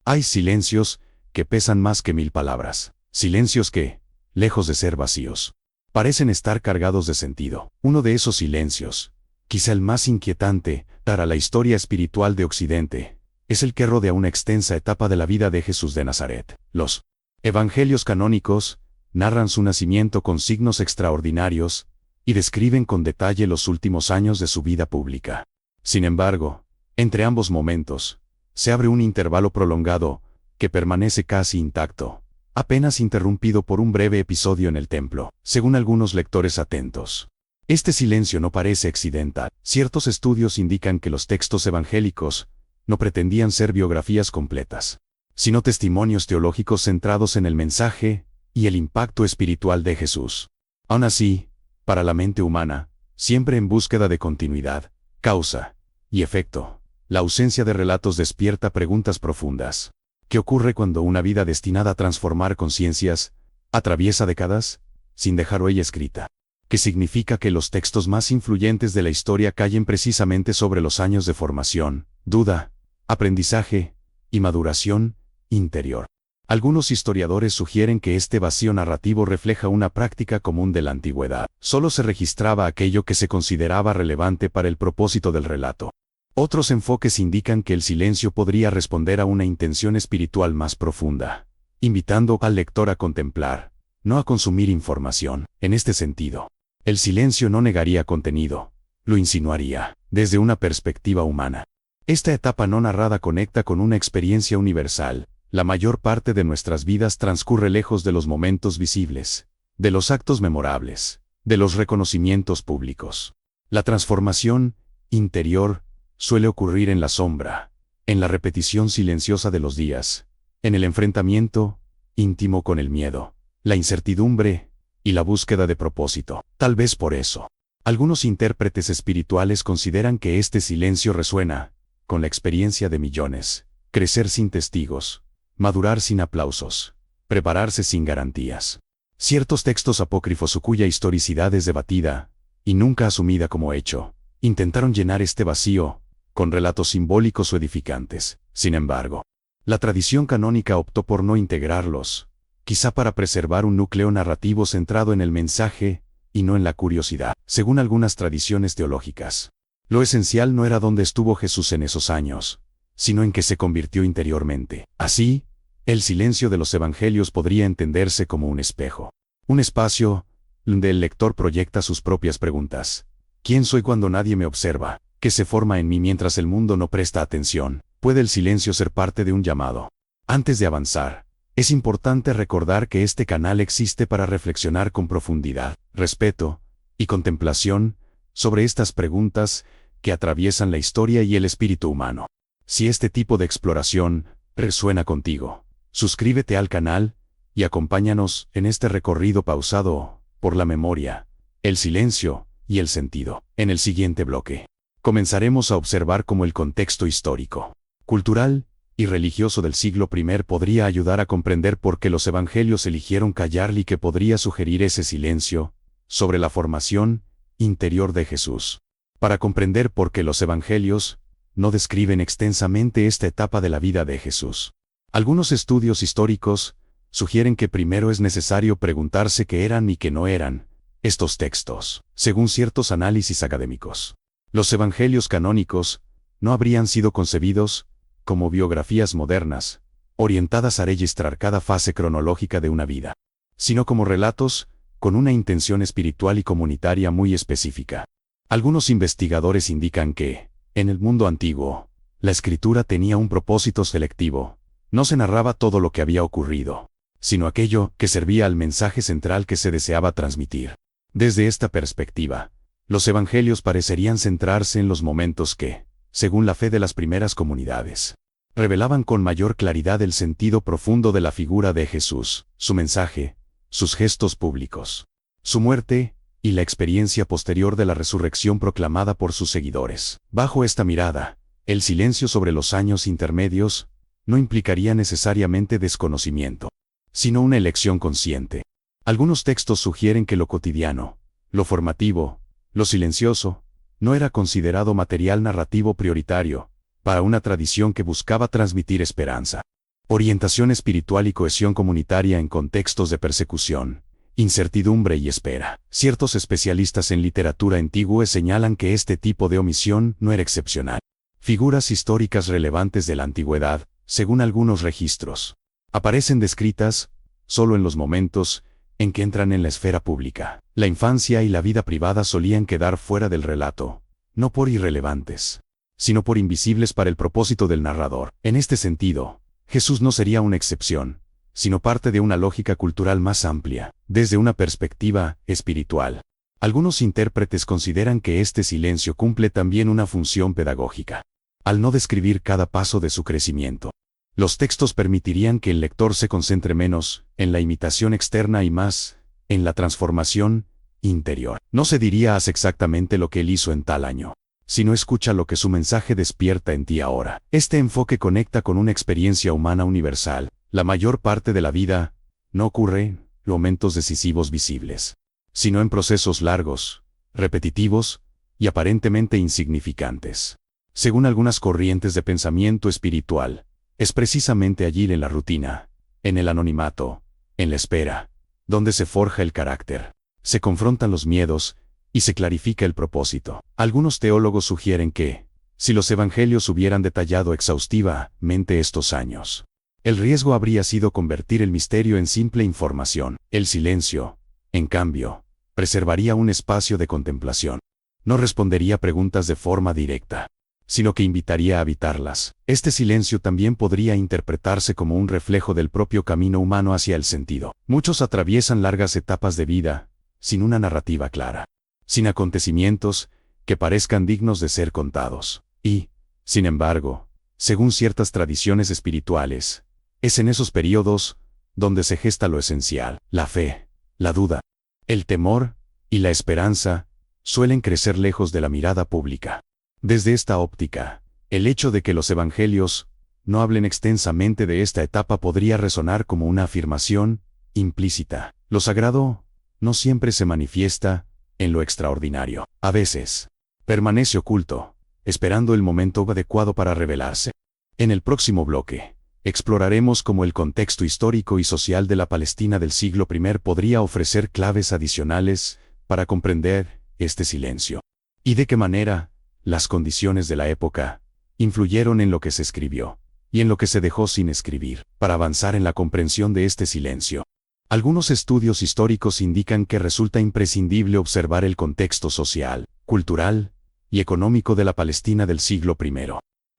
Hay silencios que pesan más que 1000 palabras. Silencios que, lejos de ser vacíos, parecen estar cargados de sentido. Uno de esos silencios, quizá el más inquietante para la historia espiritual de Occidente, es el que rodea una extensa etapa de la vida de Jesús de Nazaret. Los evangelios canónicos narran su nacimiento con signos extraordinarios y describen con detalle los últimos años de su vida pública. Sin embargo, entre ambos momentos, se abre un intervalo prolongado que permanece casi intacto, apenas interrumpido por un breve episodio en el templo, según algunos lectores atentos. Este silencio no parece accidental. Ciertos estudios indican que los textos evangélicos no pretendían ser biografías completas, sino testimonios teológicos centrados en el mensaje y el impacto espiritual de Jesús. Aún así, para la mente humana, siempre en búsqueda de continuidad, causa y efecto, la ausencia de relatos despierta preguntas profundas. ¿Qué ocurre cuando una vida destinada a transformar conciencias atraviesa décadas sin dejar huella escrita? ¿Qué significa que los textos más influyentes de la historia callen precisamente sobre los años de formación, duda, aprendizaje y maduración interior? Algunos historiadores sugieren que este vacío narrativo refleja una práctica común de la antigüedad. Solo se registraba aquello que se consideraba relevante para el propósito del relato. Otros enfoques indican que el silencio podría responder a una intención espiritual más profunda, invitando al lector a contemplar, no a consumir información. En este sentido, el silencio no negaría contenido, lo insinuaría, desde una perspectiva humana. Esta etapa no narrada conecta con una experiencia universal. La mayor parte de nuestras vidas transcurre lejos de los momentos visibles, de los actos memorables, de los reconocimientos públicos. La transformación interior suele ocurrir en la sombra, en la repetición silenciosa de los días, en el enfrentamiento íntimo con el miedo, la incertidumbre y la búsqueda de propósito. Tal vez por eso, algunos intérpretes espirituales consideran que este silencio resuena con la experiencia de millones: crecer sin testigos, madurar sin aplausos, prepararse sin garantías. Ciertos textos apócrifos cuya historicidad es debatida y nunca asumida como hecho, intentaron llenar este vacío con relatos simbólicos o edificantes. Sin embargo, la tradición canónica optó por no integrarlos, quizá para preservar un núcleo narrativo centrado en el mensaje y no en la curiosidad. Según algunas tradiciones teológicas, lo esencial no era dónde estuvo Jesús en esos años, sino en que se convirtió interiormente. Así, el silencio de los evangelios podría entenderse como un espejo, un espacio donde el lector proyecta sus propias preguntas. ¿Quién soy cuando nadie me observa? ¿Qué se forma en mí mientras el mundo no presta atención? ¿Puede el silencio ser parte de un llamado? Antes de avanzar, es importante recordar que este canal existe para reflexionar con profundidad, respeto y contemplación sobre estas preguntas que atraviesan la historia y el espíritu humano. Si este tipo de exploración resuena contigo, suscríbete al canal y acompáñanos en este recorrido pausado por la memoria, el silencio y el sentido. En el siguiente bloque, comenzaremos a observar cómo el contexto histórico, cultural y religioso del siglo I podría ayudar a comprender por qué los evangelios eligieron callar y que podría sugerir ese silencio sobre la formación interior de Jesús. Para comprender por qué los evangelios no describen extensamente esta etapa de la vida de Jesús, algunos estudios históricos sugieren que primero es necesario preguntarse qué eran y qué no eran estos textos. Según ciertos análisis académicos, los evangelios canónicos no habrían sido concebidos como biografías modernas, orientadas a registrar cada fase cronológica de una vida, sino como relatos con una intención espiritual y comunitaria muy específica. Algunos investigadores indican que, en el mundo antiguo, la escritura tenía un propósito selectivo. No se narraba todo lo que había ocurrido, sino aquello que servía al mensaje central que se deseaba transmitir. Desde esta perspectiva, los evangelios parecerían centrarse en los momentos que, según la fe de las primeras comunidades, revelaban con mayor claridad el sentido profundo de la figura de Jesús, su mensaje, sus gestos públicos, su muerte y la experiencia posterior de la resurrección proclamada por sus seguidores. Bajo esta mirada, el silencio sobre los años intermedios no implicaría necesariamente desconocimiento, sino una elección consciente. Algunos textos sugieren que lo cotidiano, lo formativo, lo silencioso, no era considerado material narrativo prioritario para una tradición que buscaba transmitir esperanza. Orientación espiritual y cohesión comunitaria en contextos de persecución, incertidumbre y espera. Ciertos especialistas en literatura antigua señalan que este tipo de omisión no era excepcional. Figuras históricas relevantes de la antigüedad, según algunos registros, aparecen descritas solo en los momentos en que entran en la esfera pública. La infancia y la vida privada solían quedar fuera del relato, no por irrelevantes, sino por invisibles para el propósito del narrador. En este sentido, Jesús no sería una excepción, sino parte de una lógica cultural más amplia, desde una perspectiva espiritual. Algunos intérpretes consideran que este silencio cumple también una función pedagógica. Al no describir cada paso de su crecimiento, los textos permitirían que el lector se concentre menos en la imitación externa y más en la transformación interior. No se diría haz exactamente lo que él hizo en tal año, sino escucha lo que su mensaje despierta en ti ahora. Este enfoque conecta con una experiencia humana universal. La mayor parte de la vida no ocurre en momentos decisivos visibles, sino en procesos largos, repetitivos y aparentemente insignificantes. Según algunas corrientes de pensamiento espiritual, es precisamente allí en la rutina, en el anonimato, en la espera, donde se forja el carácter, se confrontan los miedos y se clarifica el propósito. Algunos teólogos sugieren que, si los evangelios hubieran detallado exhaustivamente estos años, el riesgo habría sido convertir el misterio en simple información. El silencio, en cambio, preservaría un espacio de contemplación. No respondería preguntas de forma directa, sino que invitaría a habitarlas. Este silencio también podría interpretarse como un reflejo del propio camino humano hacia el sentido. Muchos atraviesan largas etapas de vida, sin una narrativa clara, sin acontecimientos que parezcan dignos de ser contados. Y, sin embargo, según ciertas tradiciones espirituales, es en esos periodos donde se gesta lo esencial. La fe, la duda, el temor y la esperanza suelen crecer lejos de la mirada pública. Desde esta óptica, el hecho de que los evangelios no hablen extensamente de esta etapa podría resonar como una afirmación implícita. Lo sagrado no siempre se manifiesta en lo extraordinario. A veces, permanece oculto, esperando el momento adecuado para revelarse. En el próximo bloque, exploraremos cómo el contexto histórico y social de la Palestina del siglo I podría ofrecer claves adicionales para comprender este silencio, y de qué manera las condiciones de la época influyeron en lo que se escribió y en lo que se dejó sin escribir. Para avanzar en la comprensión de este silencio, algunos estudios históricos indican que resulta imprescindible observar el contexto social, cultural y económico de la Palestina del siglo I.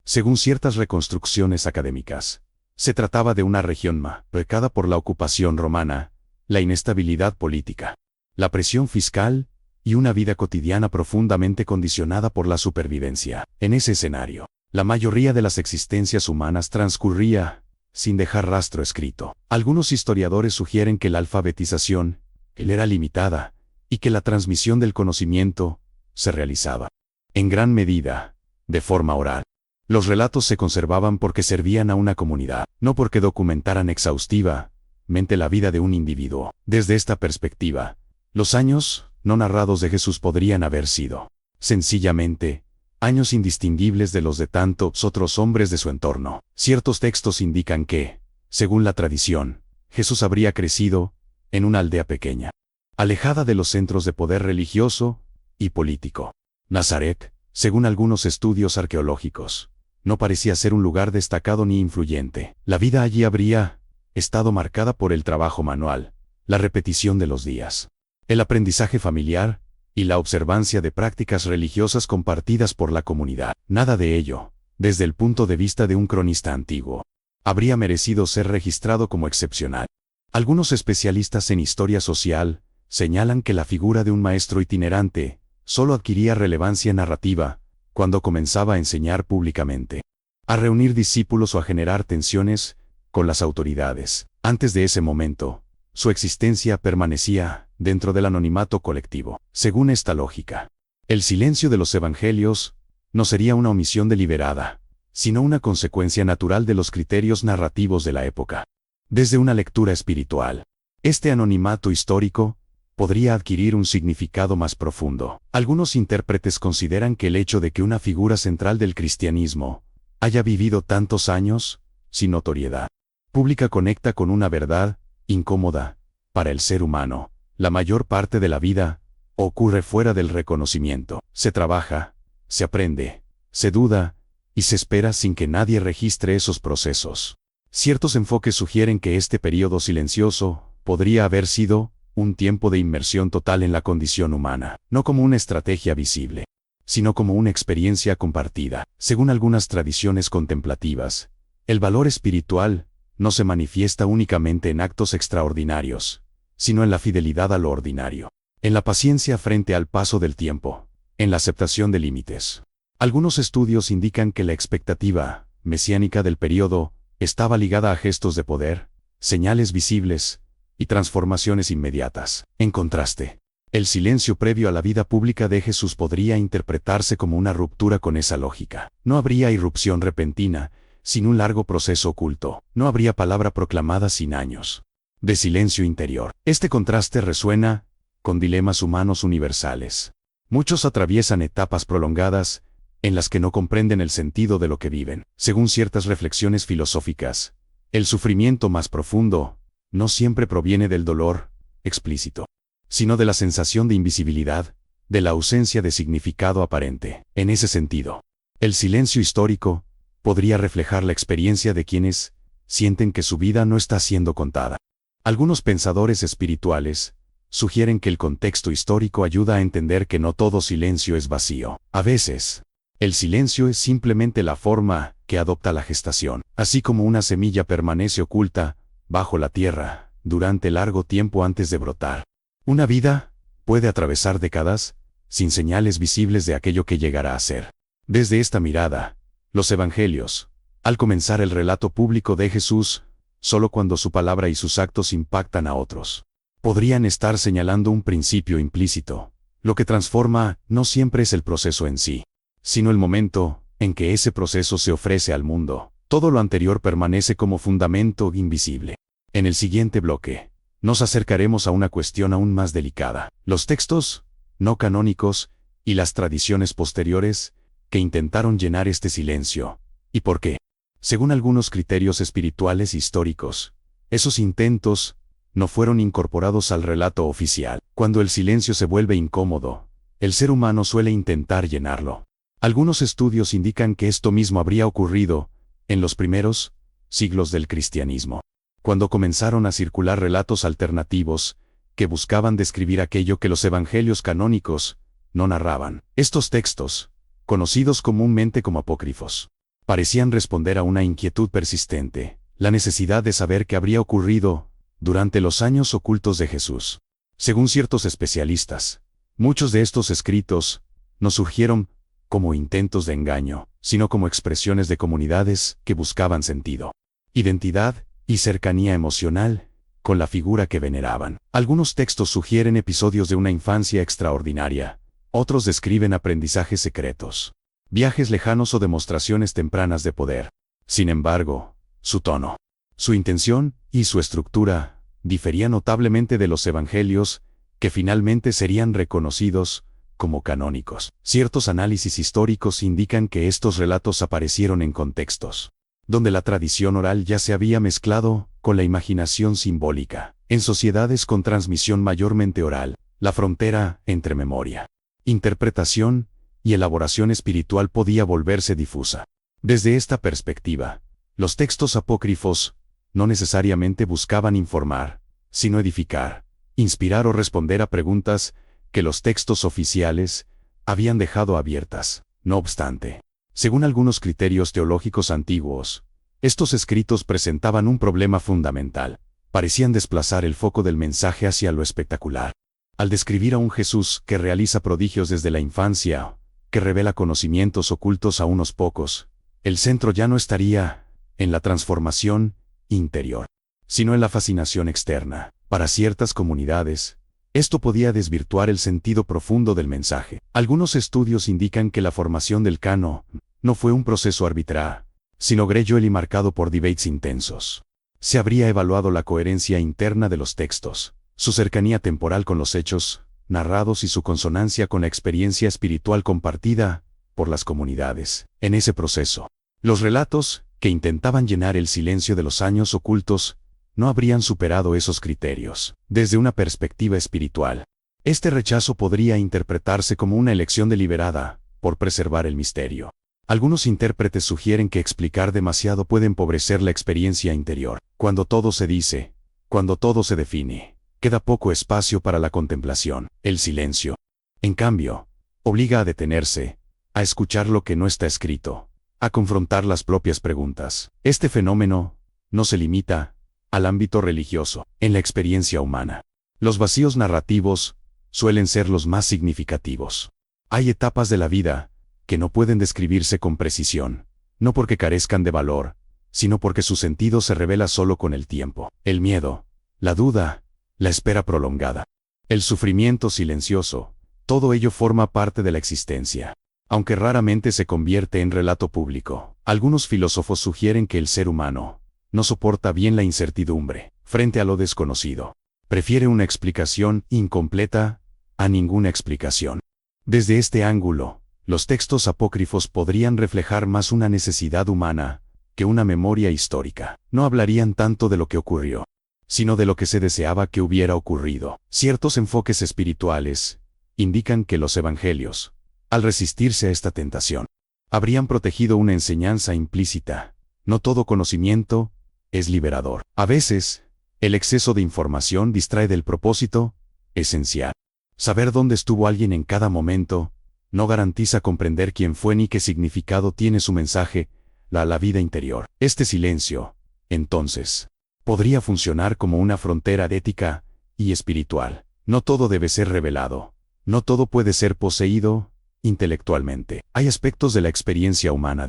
Según ciertas reconstrucciones académicas, se trataba de una región marcada por la ocupación romana, la inestabilidad política, la presión fiscal y una vida cotidiana profundamente condicionada por la supervivencia. En ese escenario, la mayoría de las existencias humanas transcurría sin dejar rastro escrito. Algunos historiadores sugieren que la alfabetización era limitada y que la transmisión del conocimiento se realizaba, en gran medida, de forma oral. Los relatos se conservaban porque servían a una comunidad, no porque documentaran exhaustivamente la vida de un individuo. Desde esta perspectiva, los años no narrados de Jesús podrían haber sido, sencillamente, años indistinguibles de los de tantos otros hombres de su entorno. Ciertos textos indican que, según la tradición, Jesús habría crecido en una aldea pequeña, alejada de los centros de poder religioso y político. Nazaret, según algunos estudios arqueológicos, no parecía ser un lugar destacado ni influyente. La vida allí habría estado marcada por el trabajo manual, la repetición de los días, el aprendizaje familiar y la observancia de prácticas religiosas compartidas por la comunidad. Nada de ello, desde el punto de vista de un cronista antiguo, habría merecido ser registrado como excepcional. Algunos especialistas en historia social señalan que la figura de un maestro itinerante solo adquiría relevancia narrativa cuando comenzaba a enseñar públicamente, a reunir discípulos o a generar tensiones con las autoridades. Antes de ese momento, su existencia permanecía dentro del anonimato colectivo. Según esta lógica, el silencio de los evangelios no sería una omisión deliberada, sino una consecuencia natural de los criterios narrativos de la época. Desde una lectura espiritual, este anonimato histórico podría adquirir un significado más profundo. Algunos intérpretes consideran que el hecho de que una figura central del cristianismo haya vivido tantos años sin notoriedad pública conecta con una verdad incómoda para el ser humano. La mayor parte de la vida ocurre fuera del reconocimiento. Se trabaja, se aprende, se duda y se espera sin que nadie registre esos procesos. Ciertos enfoques sugieren que este periodo silencioso podría haber sido un tiempo de inmersión total en la condición humana, no como una estrategia visible, sino como una experiencia compartida. Según algunas tradiciones contemplativas, el valor espiritual no se manifiesta únicamente en actos extraordinarios, sino en la fidelidad a lo ordinario, en la paciencia frente al paso del tiempo, en la aceptación de límites. Algunos estudios indican que la expectativa mesiánica del periodo estaba ligada a gestos de poder, señales visibles y transformaciones inmediatas. En contraste, el silencio previo a la vida pública de Jesús podría interpretarse como una ruptura con esa lógica. No habría irrupción repentina sin un largo proceso oculto. No habría palabra proclamada sin años de silencio interior. Este contraste resuena con dilemas humanos universales. Muchos atraviesan etapas prolongadas en las que no comprenden el sentido de lo que viven. Según ciertas reflexiones filosóficas, el sufrimiento más profundo no siempre proviene del dolor explícito, sino de la sensación de invisibilidad, de la ausencia de significado aparente. En ese sentido, el silencio histórico podría reflejar la experiencia de quienes sienten que su vida no está siendo contada. Algunos pensadores espirituales sugieren que el contexto histórico ayuda a entender que no todo silencio es vacío. A veces, el silencio es simplemente la forma que adopta la gestación. Así como una semilla permanece oculta bajo la tierra durante largo tiempo antes de brotar, una vida puede atravesar décadas sin señales visibles de aquello que llegará a ser. Desde esta mirada, los evangelios, al comenzar el relato público de Jesús, solo cuando su palabra y sus actos impactan a otros, podrían estar señalando un principio implícito. Lo que transforma no siempre es el proceso en sí, sino el momento en que ese proceso se ofrece al mundo. Todo lo anterior permanece como fundamento invisible. En el siguiente bloque, nos acercaremos a una cuestión aún más delicada: los textos no canónicos y las tradiciones posteriores que intentaron llenar este silencio. ¿Y por qué? Según algunos criterios espirituales históricos, esos intentos no fueron incorporados al relato oficial. Cuando el silencio se vuelve incómodo, el ser humano suele intentar llenarlo. Algunos estudios indican que esto mismo habría ocurrido en los primeros siglos del cristianismo, cuando comenzaron a circular relatos alternativos que buscaban describir aquello que los evangelios canónicos no narraban. Estos textos, conocidos comúnmente como apócrifos, parecían responder a una inquietud persistente: la necesidad de saber qué habría ocurrido durante los años ocultos de Jesús. Según ciertos especialistas, muchos de estos escritos no surgieron como intentos de engaño, sino como expresiones de comunidades que buscaban sentido, identidad y cercanía emocional con la figura que veneraban. Algunos textos sugieren episodios de una infancia extraordinaria, otros describen aprendizajes secretos, viajes lejanos o demostraciones tempranas de poder. Sin embargo, su tono, su intención y su estructura diferían notablemente de los evangelios, que finalmente serían reconocidos como canónicos. Ciertos análisis históricos indican que estos relatos aparecieron en contextos donde la tradición oral ya se había mezclado con la imaginación simbólica. En sociedades con transmisión mayormente oral, la frontera entre memoria, interpretación y elaboración espiritual podía volverse difusa. Desde esta perspectiva, los textos apócrifos no necesariamente buscaban informar, sino edificar, inspirar o responder a preguntas que los textos oficiales habían dejado abiertas. No obstante, según algunos criterios teológicos antiguos, estos escritos presentaban un problema fundamental: parecían desplazar el foco del mensaje hacia lo espectacular. Al describir a un Jesús que realiza prodigios desde la infancia, que revela conocimientos ocultos a unos pocos, el centro ya no estaría en la transformación interior, sino en la fascinación externa. Para ciertas comunidades, esto podía desvirtuar el sentido profundo del mensaje. Algunos estudios indican que la formación del canon no fue un proceso arbitrario, sino gradual y marcado por debates intensos. Se habría evaluado la coherencia interna de los textos, su cercanía temporal con los hechos narrados y su consonancia con la experiencia espiritual compartida por las comunidades. En ese proceso, los relatos que intentaban llenar el silencio de los años ocultos, no habrían superado esos criterios. Desde una perspectiva espiritual, este rechazo podría interpretarse como una elección deliberada, por preservar el misterio. Algunos intérpretes sugieren que explicar demasiado puede empobrecer la experiencia interior. Cuando todo se dice, cuando todo se define, queda poco espacio para la contemplación. El silencio, en cambio, obliga a detenerse, a escuchar lo que no está escrito, a confrontar las propias preguntas. Este fenómeno no se limita al ámbito religioso. En la experiencia humana, los vacíos narrativos suelen ser los más significativos. Hay etapas de la vida que no pueden describirse con precisión, no porque carezcan de valor, sino porque su sentido se revela solo con el tiempo. El miedo, la duda, la espera prolongada, el sufrimiento silencioso, todo ello forma parte de la existencia, aunque raramente se convierte en relato público. Algunos filósofos sugieren que el ser humano no soporta bien la incertidumbre frente a lo desconocido. Prefiere una explicación incompleta a ninguna explicación. Desde este ángulo, los textos apócrifos podrían reflejar más una necesidad humana que una memoria histórica. No hablarían tanto de lo que ocurrió, sino de lo que se deseaba que hubiera ocurrido. Ciertos enfoques espirituales indican que los evangelios, al resistirse a esta tentación, habrían protegido una enseñanza implícita. No todo conocimiento es liberador. A veces, el exceso de información distrae del propósito esencial. Saber dónde estuvo alguien en cada momento no garantiza comprender quién fue ni qué significado tiene su mensaje, la vida interior. Este silencio, entonces, podría funcionar como una frontera ética y espiritual. No todo debe ser revelado, no todo puede ser poseído intelectualmente. Hay aspectos de la experiencia humana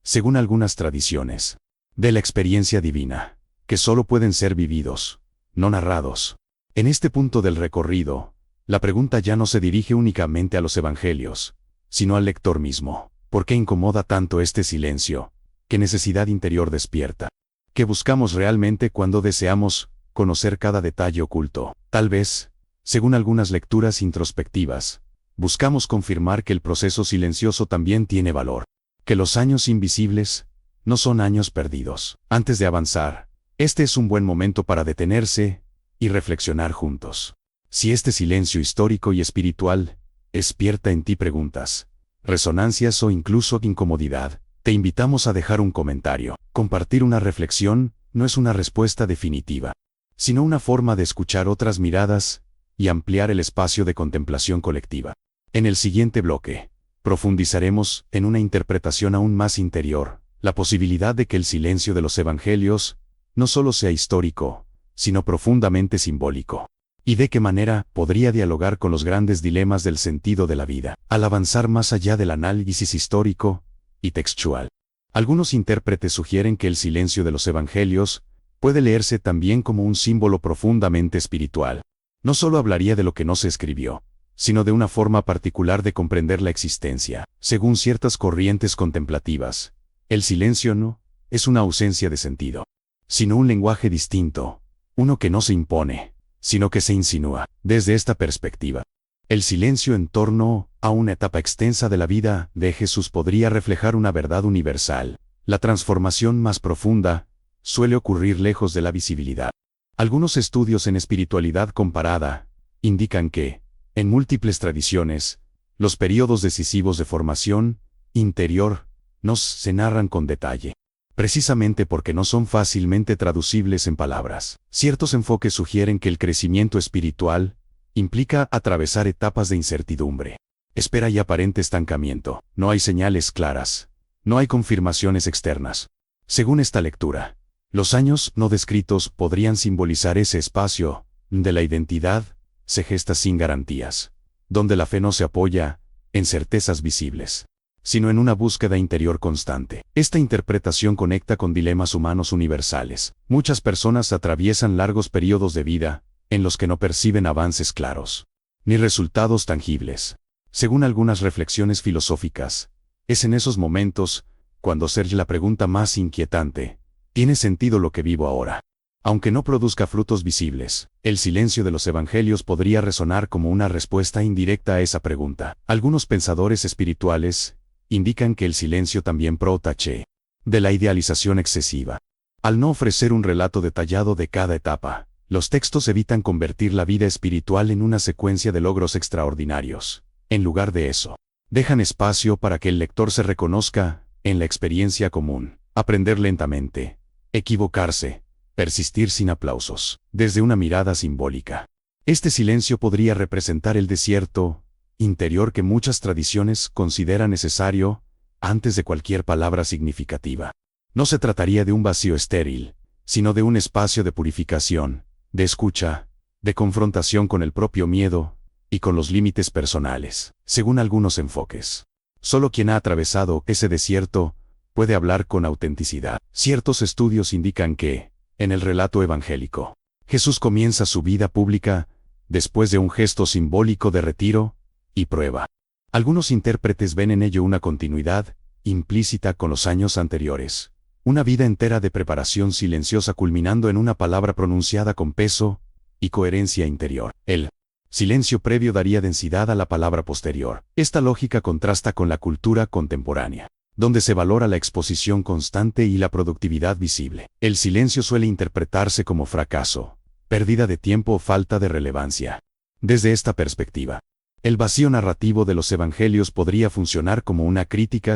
según algunas tradiciones, de la experiencia divina, que solo pueden ser vividos, no narrados. En este punto del recorrido, la pregunta ya no se dirige únicamente a los evangelios, sino al lector mismo. ¿Por qué incomoda tanto este silencio? ¿Qué necesidad interior despierta? ¿Qué buscamos realmente cuando deseamos conocer cada detalle oculto? Tal vez, según algunas lecturas introspectivas, buscamos confirmar que el proceso silencioso también tiene valor, que los años invisibles no son años perdidos. Antes de avanzar, este es un buen momento para detenerse y reflexionar juntos. Si este silencio histórico y espiritual despierta en ti preguntas, resonancias o incluso incomodidad, te invitamos a dejar un comentario. Compartir una reflexión no es una respuesta definitiva, sino una forma de escuchar otras miradas y ampliar el espacio de contemplación colectiva. En el siguiente bloque, profundizaremos en una interpretación aún más interior, la posibilidad de que el silencio de los evangelios no solo sea histórico, sino profundamente simbólico. ¿Y de qué manera podría dialogar con los grandes dilemas del sentido de la vida, al avanzar más allá del análisis histórico y textual? Algunos intérpretes sugieren que el silencio de los evangelios puede leerse también como un símbolo profundamente espiritual. No solo hablaría de lo que no se escribió, sino de una forma particular de comprender la existencia. Según ciertas corrientes contemplativas, el silencio no es una ausencia de sentido, sino un lenguaje distinto, uno que no se impone, sino que se insinúa. Desde esta perspectiva, el silencio en torno a una etapa extensa de la vida de Jesús podría reflejar una verdad universal. La transformación más profunda suele ocurrir lejos de la visibilidad. Algunos estudios en espiritualidad comparada indican que, en múltiples tradiciones, los periodos decisivos de formación interior no se narran con detalle, precisamente porque no son fácilmente traducibles en palabras. Ciertos enfoques sugieren que el crecimiento espiritual implica atravesar etapas de incertidumbre, espera y aparente estancamiento. No hay señales claras, no hay confirmaciones externas. Según esta lectura, los años no descritos podrían simbolizar ese espacio de la identidad se gesta sin garantías, donde la fe no se apoya en certezas visibles, sino en una búsqueda interior constante. Esta interpretación conecta con dilemas humanos universales. Muchas personas atraviesan largos periodos de vida en los que no perciben avances claros, ni resultados tangibles. Según algunas reflexiones filosóficas, es en esos momentos cuando surge la pregunta más inquietante: ¿tiene sentido lo que vivo ahora? Aunque no produzca frutos visibles, el silencio de los evangelios podría resonar como una respuesta indirecta a esa pregunta. Algunos pensadores espirituales indican que el silencio también protege de la idealización excesiva. Al no ofrecer un relato detallado de cada etapa, los textos evitan convertir la vida espiritual en una secuencia de logros extraordinarios. En lugar de eso, dejan espacio para que el lector se reconozca en la experiencia común, aprender lentamente, equivocarse, persistir sin aplausos, desde una mirada simbólica. Este silencio podría representar el desierto interior que muchas tradiciones consideran necesario antes de cualquier palabra significativa. No se trataría de un vacío estéril, sino de un espacio de purificación, de escucha, de confrontación con el propio miedo y con los límites personales. Según algunos enfoques, solo quien ha atravesado ese desierto puede hablar con autenticidad. Ciertos estudios indican que, en el relato evangélico, Jesús comienza su vida pública después de un gesto simbólico de retiro y prueba. Algunos intérpretes ven en ello una continuidad implícita con los años anteriores, una vida entera de preparación silenciosa culminando en una palabra pronunciada con peso y coherencia interior. El silencio previo daría densidad a la palabra posterior. Esta lógica contrasta con la cultura contemporánea, donde se valora la exposición constante y la productividad visible. El silencio suele interpretarse como fracaso, pérdida de tiempo o falta de relevancia. Desde esta perspectiva, el vacío narrativo de los evangelios podría funcionar como una crítica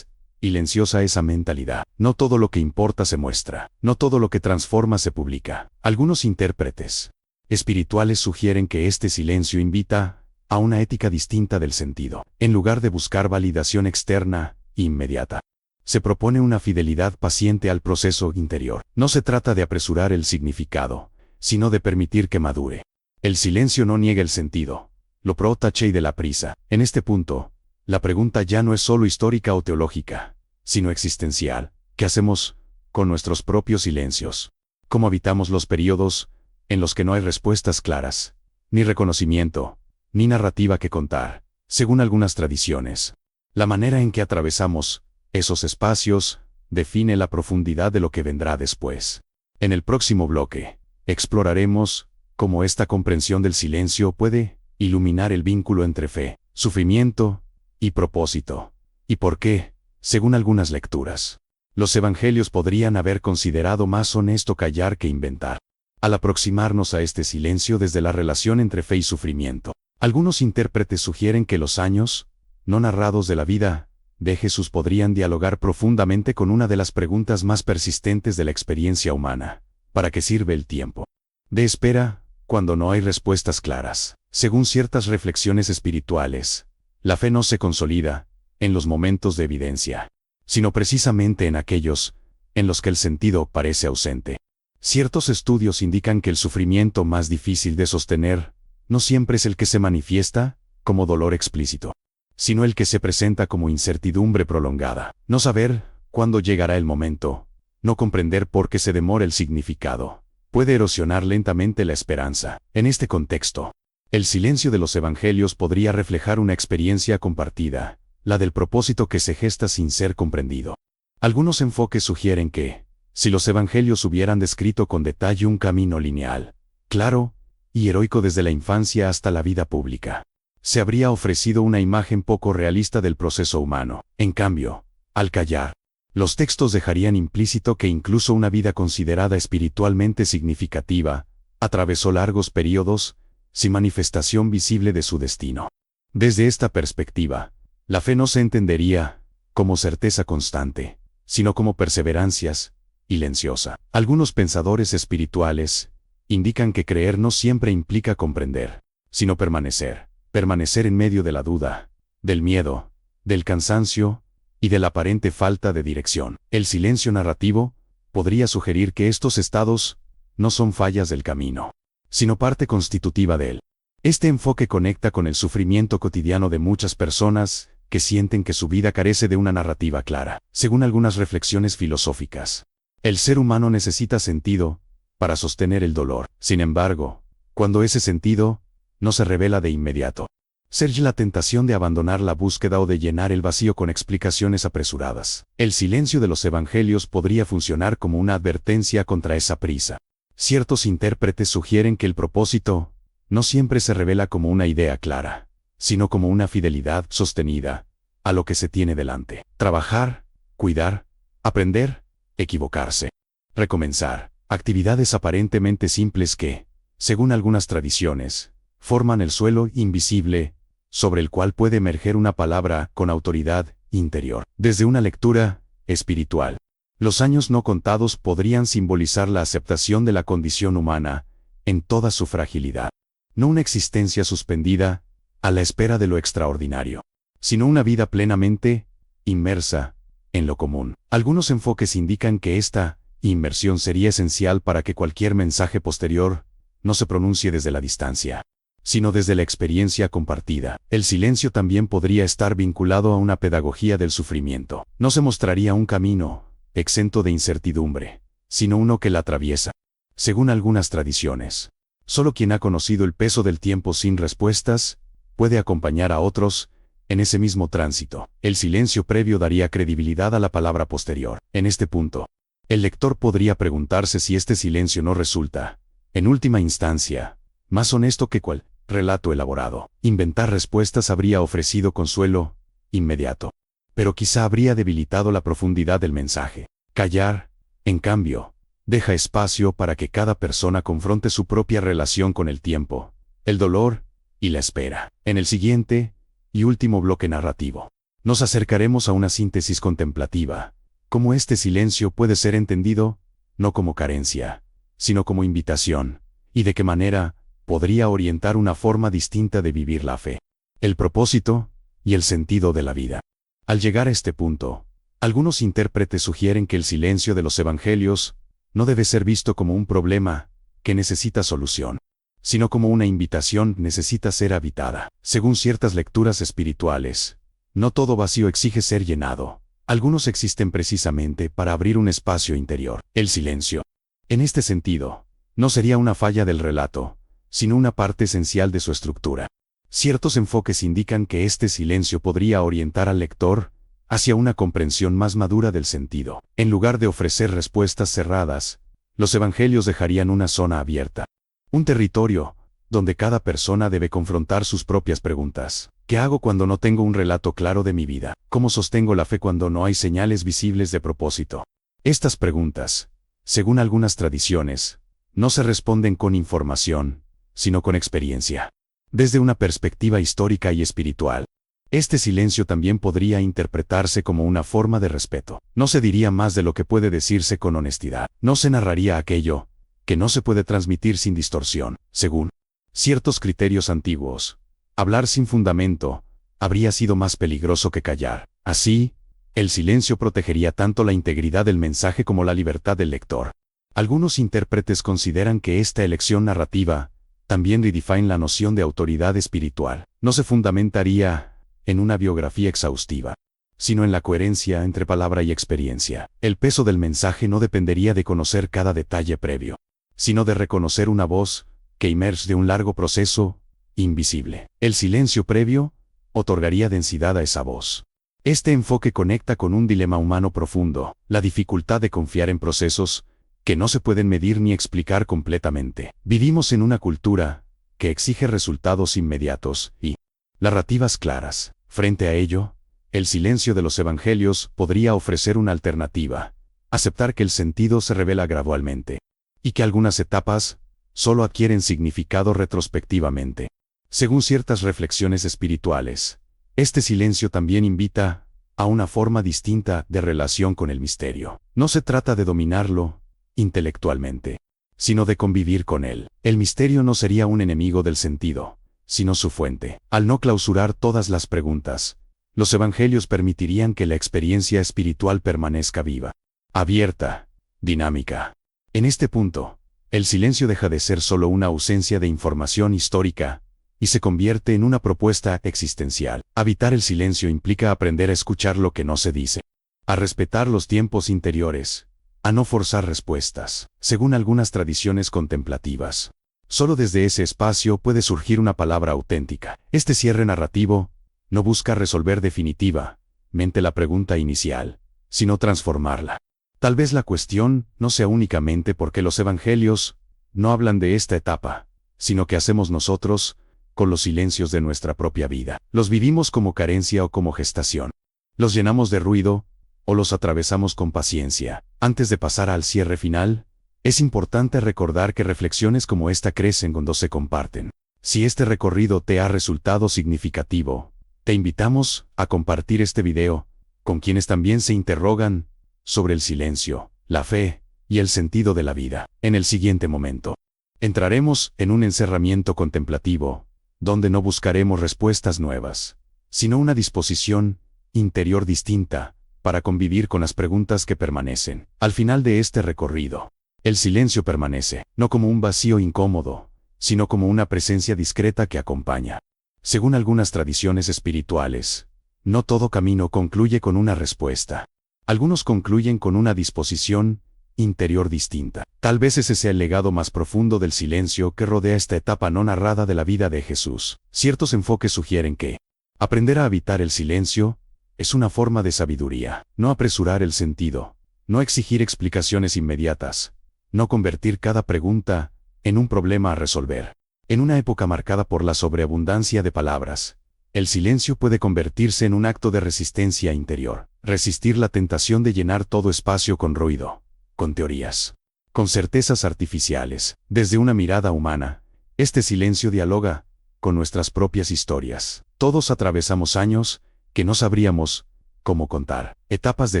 silenciosa a esa mentalidad. No todo lo que importa se muestra, no todo lo que transforma se publica. Algunos intérpretes espirituales sugieren que este silencio invita a una ética distinta del sentido. En lugar de buscar validación externa inmediata, se propone una fidelidad paciente al proceso interior. No se trata de apresurar el significado, sino de permitir que madure. El silencio no niega el sentido, lo protege de la prisa. En este punto, la pregunta ya no es solo histórica o teológica, sino existencial. ¿Qué hacemos con nuestros propios silencios? ¿Cómo habitamos los periodos en los que no hay respuestas claras, ni reconocimiento, ni narrativa que contar? Según algunas tradiciones, la manera en que atravesamos esos espacios define la profundidad de lo que vendrá después. En el próximo bloque, exploraremos cómo esta comprensión del silencio puede iluminar el vínculo entre fe, sufrimiento y propósito, y por qué, según algunas lecturas, los evangelios podrían haber considerado más honesto callar que inventar. Al aproximarnos a este silencio desde la relación entre fe y sufrimiento, algunos intérpretes sugieren que los años no narrados de la vida de Jesús podrían dialogar profundamente con una de las preguntas más persistentes de la experiencia humana: ¿para qué sirve el tiempo de espera cuando no hay respuestas claras? Según ciertas reflexiones espirituales, la fe no se consolida en los momentos de evidencia, sino precisamente en aquellos en los que el sentido parece ausente. Ciertos estudios indican que el sufrimiento más difícil de sostener no siempre es el que se manifiesta como dolor explícito, sino el que se presenta como incertidumbre prolongada. No saber cuándo llegará el momento, no comprender por qué se demora el significado, puede erosionar lentamente la esperanza. En este contexto, el silencio de los evangelios podría reflejar una experiencia compartida, la del propósito que se gesta sin ser comprendido. Algunos enfoques sugieren que, si los evangelios hubieran descrito con detalle un camino lineal, claro y heroico desde la infancia hasta la vida pública, se habría ofrecido una imagen poco realista del proceso humano. En cambio, al callar, los textos dejarían implícito que incluso una vida considerada espiritualmente significativa atravesó largos periodos sin manifestación visible de su destino. Desde esta perspectiva, la fe no se entendería como certeza constante, sino como perseverancias silenciosa. Algunos pensadores espirituales indican que creer no siempre implica comprender, sino permanecer en medio de la duda, del miedo, del cansancio y de la aparente falta de dirección. El silencio narrativo podría sugerir que estos estados no son fallas del camino, sino parte constitutiva de él. Este enfoque conecta con el sufrimiento cotidiano de muchas personas que sienten que su vida carece de una narrativa clara. Según algunas reflexiones filosóficas, el ser humano necesita sentido para sostener el dolor. Sin embargo, cuando ese sentido no se revela de inmediato, surge la tentación de abandonar la búsqueda o de llenar el vacío con explicaciones apresuradas. El silencio de los evangelios podría funcionar como una advertencia contra esa prisa. Ciertos intérpretes sugieren que el propósito no siempre se revela como una idea clara, sino como una fidelidad sostenida a lo que se tiene delante. Trabajar, cuidar, aprender, equivocarse, recomenzar, actividades aparentemente simples que, según algunas tradiciones, forman el suelo invisible, sobre el cual puede emerger una palabra con autoridad interior. Desde una lectura espiritual, los años no contados podrían simbolizar la aceptación de la condición humana, en toda su fragilidad. No una existencia suspendida, a la espera de lo extraordinario, sino una vida plenamente inmersa en lo común. Algunos enfoques indican que esta inmersión sería esencial para que cualquier mensaje posterior no se pronuncie desde la distancia, sino desde la experiencia compartida. El silencio también podría estar vinculado a una pedagogía del sufrimiento. No se mostraría un camino exento de incertidumbre, sino uno que la atraviesa. Según algunas tradiciones, solo quien ha conocido el peso del tiempo sin respuestas puede acompañar a otros en ese mismo tránsito. El silencio previo daría credibilidad a la palabra posterior. En este punto, el lector podría preguntarse si este silencio no resulta, en última instancia, más honesto que cual relato elaborado. Inventar respuestas habría ofrecido consuelo inmediato, pero quizá habría debilitado la profundidad del mensaje. Callar, en cambio, deja espacio para que cada persona confronte su propia relación con el tiempo, el dolor y la espera. En el siguiente y último bloque narrativo, nos acercaremos a una síntesis contemplativa, cómo este silencio puede ser entendido, no como carencia, sino como invitación, y de qué manera podría orientar una forma distinta de vivir la fe, el propósito y el sentido de la vida. Al llegar a este punto, algunos intérpretes sugieren que el silencio de los evangelios no debe ser visto como un problema que necesita solución, sino como una invitación necesita ser habitada. Según ciertas lecturas espirituales, no todo vacío exige ser llenado. Algunos existen precisamente para abrir un espacio interior. El silencio, en este sentido, no sería una falla del relato, sino una parte esencial de su estructura. Ciertos enfoques indican que este silencio podría orientar al lector hacia una comprensión más madura del sentido. En lugar de ofrecer respuestas cerradas, los evangelios dejarían una zona abierta, un territorio donde cada persona debe confrontar sus propias preguntas. ¿Qué hago cuando no tengo un relato claro de mi vida? ¿Cómo sostengo la fe cuando no hay señales visibles de propósito? Estas preguntas, según algunas tradiciones, no se responden con información, sino con experiencia. Desde una perspectiva histórica y espiritual, este silencio también podría interpretarse como una forma de respeto. No se diría más de lo que puede decirse con honestidad. No se narraría aquello que no se puede transmitir sin distorsión. Según ciertos criterios antiguos, hablar sin fundamento habría sido más peligroso que callar. Así, el silencio protegería tanto la integridad del mensaje como la libertad del lector. Algunos intérpretes consideran que esta elección narrativa también redefine la noción de autoridad espiritual. No se fundamentaría en una biografía exhaustiva, sino en la coherencia entre palabra y experiencia. El peso del mensaje no dependería de conocer cada detalle previo, sino de reconocer una voz que emerge de un largo proceso invisible. El silencio previo otorgaría densidad a esa voz. Este enfoque conecta con un dilema humano profundo, la dificultad de confiar en procesos que no se pueden medir ni explicar completamente. Vivimos en una cultura que exige resultados inmediatos y narrativas claras. Frente a ello, el silencio de los evangelios podría ofrecer una alternativa: aceptar que el sentido se revela gradualmente, y que algunas etapas solo adquieren significado retrospectivamente. Según ciertas reflexiones espirituales, este silencio también invita a una forma distinta de relación con el misterio. No se trata de dominarlo intelectualmente, sino de convivir con él. El misterio no sería un enemigo del sentido, sino su fuente. Al no clausurar todas las preguntas, los evangelios permitirían que la experiencia espiritual permanezca viva, abierta, dinámica. En este punto, el silencio deja de ser solo una ausencia de información histórica y se convierte en una propuesta existencial. Habitar el silencio implica aprender a escuchar lo que no se dice, a respetar los tiempos interiores, a no forzar respuestas. Según algunas tradiciones contemplativas, solo desde ese espacio puede surgir una palabra auténtica. Este cierre narrativo no busca resolver definitivamente la pregunta inicial, sino transformarla. Tal vez la cuestión no sea únicamente porque los evangelios no hablan de esta etapa, sino que hacemos nosotros con los silencios de nuestra propia vida. ¿Los vivimos como carencia o como gestación? ¿Los llenamos de ruido o los atravesamos con paciencia. Antes de pasar al cierre final, es importante recordar que reflexiones como esta crecen cuando se comparten. Si este recorrido te ha resultado significativo, te invitamos a compartir este video con quienes también se interrogan sobre el silencio, la fe y el sentido de la vida. En el siguiente momento, entraremos en un encerramiento contemplativo, donde no buscaremos respuestas nuevas, sino una disposición interior distinta para convivir con las preguntas que permanecen. Al final de este recorrido, el silencio permanece, no como un vacío incómodo, sino como una presencia discreta que acompaña. Según algunas tradiciones espirituales, no todo camino concluye con una respuesta. Algunos concluyen con una disposición interior distinta. Tal vez ese sea el legado más profundo del silencio que rodea esta etapa no narrada de la vida de Jesús. Ciertos enfoques sugieren que aprender a habitar el silencio es una forma de sabiduría. No apresurar el sentido, no exigir explicaciones inmediatas, no convertir cada pregunta en un problema a resolver. En una época marcada por la sobreabundancia de palabras, el silencio puede convertirse en un acto de resistencia interior. Resistir la tentación de llenar todo espacio con ruido, con teorías, con certezas artificiales. Desde una mirada humana, este silencio dialoga con nuestras propias historias. Todos atravesamos años que no sabríamos cómo contar. Etapas de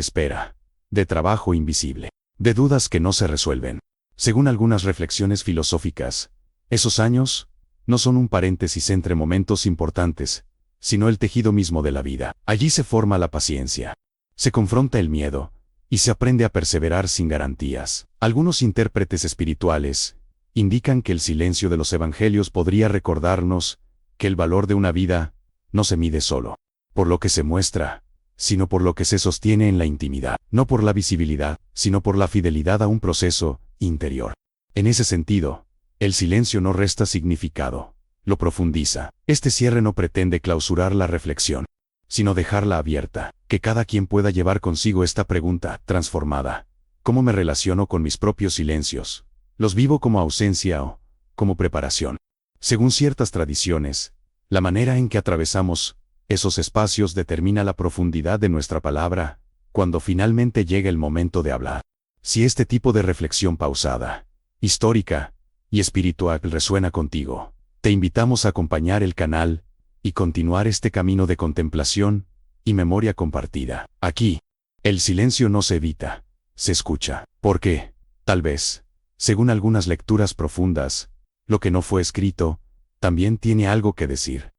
espera, de trabajo invisible, de dudas que no se resuelven. Según algunas reflexiones filosóficas, esos años no son un paréntesis entre momentos importantes, sino el tejido mismo de la vida. Allí se forma la paciencia, se confronta el miedo, y se aprende a perseverar sin garantías. Algunos intérpretes espirituales indican que el silencio de los evangelios podría recordarnos que el valor de una vida no se mide solo por lo que se muestra, sino por lo que se sostiene en la intimidad, no por la visibilidad, sino por la fidelidad a un proceso interior. En ese sentido, el silencio no resta significado, lo profundiza. Este cierre no pretende clausurar la reflexión, sino dejarla abierta, que cada quien pueda llevar consigo esta pregunta transformada. ¿Cómo me relaciono con mis propios silencios? ¿Los vivo como ausencia o como preparación? Según ciertas tradiciones, la manera en que atravesamos esos espacios determina la profundidad de nuestra palabra, cuando finalmente llega el momento de hablar. Si este tipo de reflexión pausada, histórica y espiritual resuena contigo, te invitamos a acompañar el canal y continuar este camino de contemplación y memoria compartida. Aquí, el silencio no se evita, se escucha, porque, tal vez, según algunas lecturas profundas, lo que no fue escrito, también tiene algo que decir.